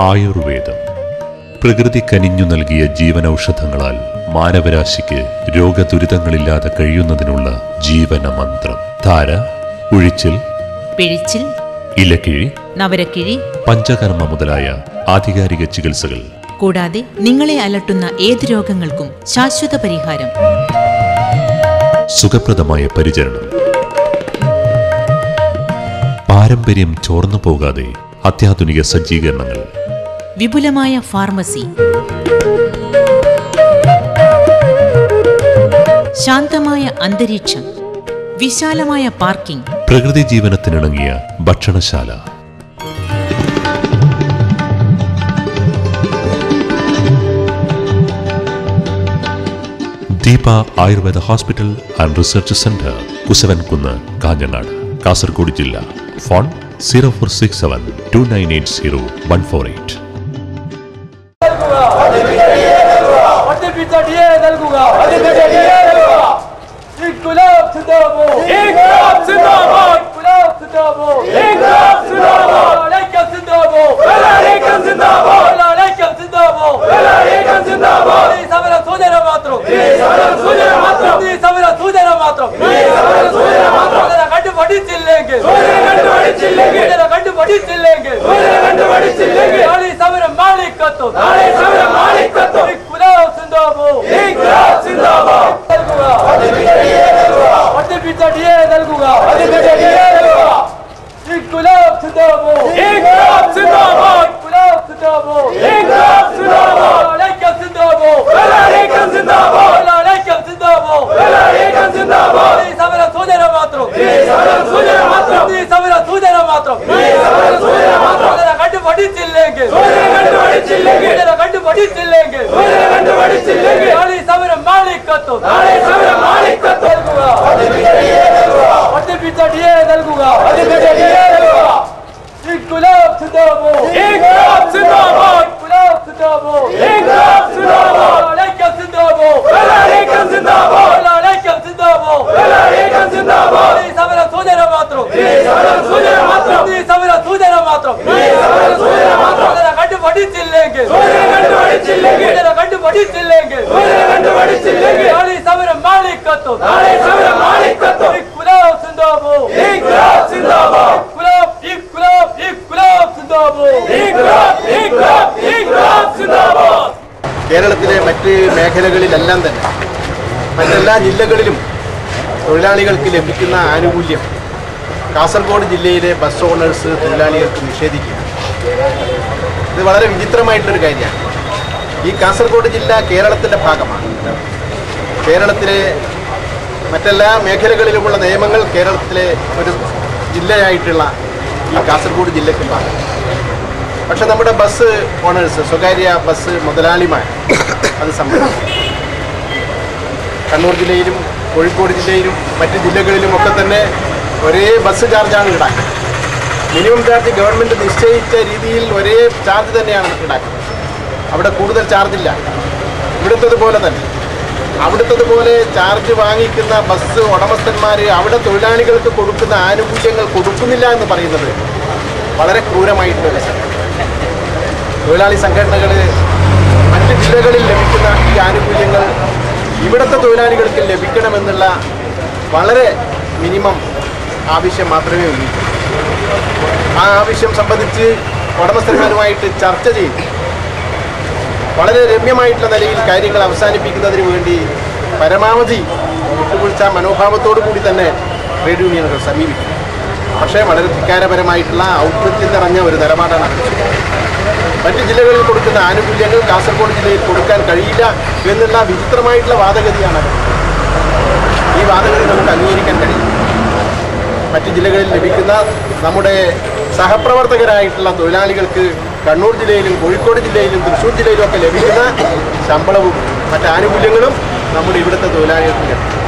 ആയുർവേദം പ്രകൃതി കനിഞ്ഞു നൽകിയ ജീവനൌഷധങ്ങളാൽ മാനവരാശിക്ക് രോഗദുരിതങ്ങളില്ലാതെ കഴിയുന്നതിനുള്ള ജീവന മന്ത്രം. ധാര, ഉഴിച്ചിൽ, പിഴിച്ചിൽ, ഇലക്കിഴി, നവരക്കിഴി, പഞ്ചകർമ്മ മുതലായ ആധികാരിക ചികിത്സകൾ. കൂടാതെ നിങ്ങളെ അലട്ടുന്ന ഏത് രോഗങ്ങൾക്കും ശാശ്വത പരിഹാരം. സുഖപ്രദമായ പരിചരണം. പാരമ്പര്യം ചോർന്നു പോകാതെ അത്യാധുനിക സജ്ജീകരണങ്ങൾ. വിപുലമായ ഫാർമസി. ശാന്തമായ അന്തരീക്ഷം. വിശാലമായ പാർക്കിംഗ്. പ്രകൃതി ജീവനത്തിനിണങ്ങിയ ഭക്ഷണശാല. Deepa Ayurveda hospital and research centre, Kusavankunnu, Kanhangad, Kasaragod ജില്ല. ഫോൺ 04672980 കേരളത്തിലെ മറ്റ് മേഖലകളിലെല്ലാം തന്നെ മറ്റെല്ലാ ജില്ലകളിലും തൊഴിലാളികൾക്ക് ലഭിക്കുന്ന ആനുകൂല്യം കാസർഗോഡ് ജില്ലയിലെ ബസ് ഓണേഴ്സ് തൊഴിലാളികൾക്ക് നിഷേധിക്കുക. ഇത് വളരെ വിചിത്രമായിട്ടൊരു കാര്യമാണ്. ഈ കാസർഗോഡ് ജില്ല കേരളത്തിൻ്റെ ഭാഗമാണ്. കേരളത്തിലെ മറ്റെല്ലാ മേഖലകളിലുമുള്ള നിയമങ്ങൾ കേരളത്തിലെ ഒരു ജില്ലയായിട്ടുള്ള ഈ കാസർഗോഡ് ജില്ലയ്ക്ക് ഭാഗം. പക്ഷെ നമ്മുടെ ബസ് ഓണേഴ്സ്, സ്വകാര്യ ബസ് മുതലാളിമാർ അത് സംബന്ധിച്ചു കണ്ണൂർ ജില്ലയിലും കോഴിക്കോട് ജില്ലയിലും മറ്റ് ജില്ലകളിലും ഒക്കെ തന്നെ ഒരേ ബസ് ചാർജാണ് ഈടാക്കുന്നത്. മിനിമം ചാർജ് ഗവൺമെൻറ് നിശ്ചയിച്ച രീതിയിൽ ഒരേ ചാർജ് തന്നെയാണ് ഈടാക്കുന്നത്. അവിടെ കൂടുതൽ ചാർജില്ല. ഇവിടുത്തതുപോലെ തന്നെ അവിടുത്തതുപോലെ ചാർജ് വാങ്ങിക്കുന്ന ബസ് ഉടമസ്ഥന്മാർ അവിടെ തൊഴിലാളികൾക്ക് കൊടുക്കുന്ന ആനുകൂല്യങ്ങൾ കൊടുക്കുന്നില്ല എന്ന് പറയുന്നത് വളരെ ക്രൂരമായിട്ടുള്ള സംഗതി. തൊഴിലാളി സംഘടനകൾ മറ്റ് ജില്ലകളിൽ ലഭിക്കുന്ന ഈ ആനുകൂല്യങ്ങൾ ഇവിടുത്തെ തൊഴിലാളികൾക്ക് ലഭിക്കണമെന്നുള്ള വളരെ മിനിമം ആവശ്യം മാത്രമേ ഉള്ളൂ. ആ ആവശ്യം സംബന്ധിച്ച് ഉടമസ്ഥന്മാരുമായിട്ട് ചർച്ച ചെയ്ത് വളരെ രമ്യമായിട്ടുള്ള നിലയിൽ കാര്യങ്ങൾ അവസാനിപ്പിക്കുന്നതിന് വേണ്ടി പരമാവധി വിട്ടുവീഴ്ച മനോഭാവത്തോടു കൂടി തന്നെ ട്രേഡ് യൂണിയനുകൾ സമീപിക്കും. പക്ഷേ വളരെ ധിക്കാരപരമായിട്ടുള്ള ഔദ്യോഗിക നിറഞ്ഞ ഒരു നിലപാടാണ്. മറ്റ് ജില്ലകളിൽ കൊടുക്കുന്ന ആനുകൂല്യങ്ങൾ കാസർഗോഡ് ജില്ലയിൽ കൊടുക്കാൻ കഴിയില്ല എന്നുള്ള വിചിത്രമായിട്ടുള്ള വാദഗതിയാണ്. ഈ വാദഗതി നമുക്ക് അംഗീകരിക്കാൻ കഴിയും. മറ്റ് ജില്ലകളിൽ ലഭിക്കുന്ന നമ്മുടെ സഹപ്രവർത്തകരായിട്ടുള്ള തൊഴിലാളികൾക്ക് കണ്ണൂർ ജില്ലയിലും കോഴിക്കോട് ജില്ലയിലും തൃശ്ശൂർ ജില്ലയിലും ഒക്കെ ലഭിക്കുന്ന ശമ്പളവും മറ്റ് ആനുകൂല്യങ്ങളും നമ്മുടെ ഇവിടുത്തെ തൊഴിലാളികൾക്ക് ലഭിക്കും.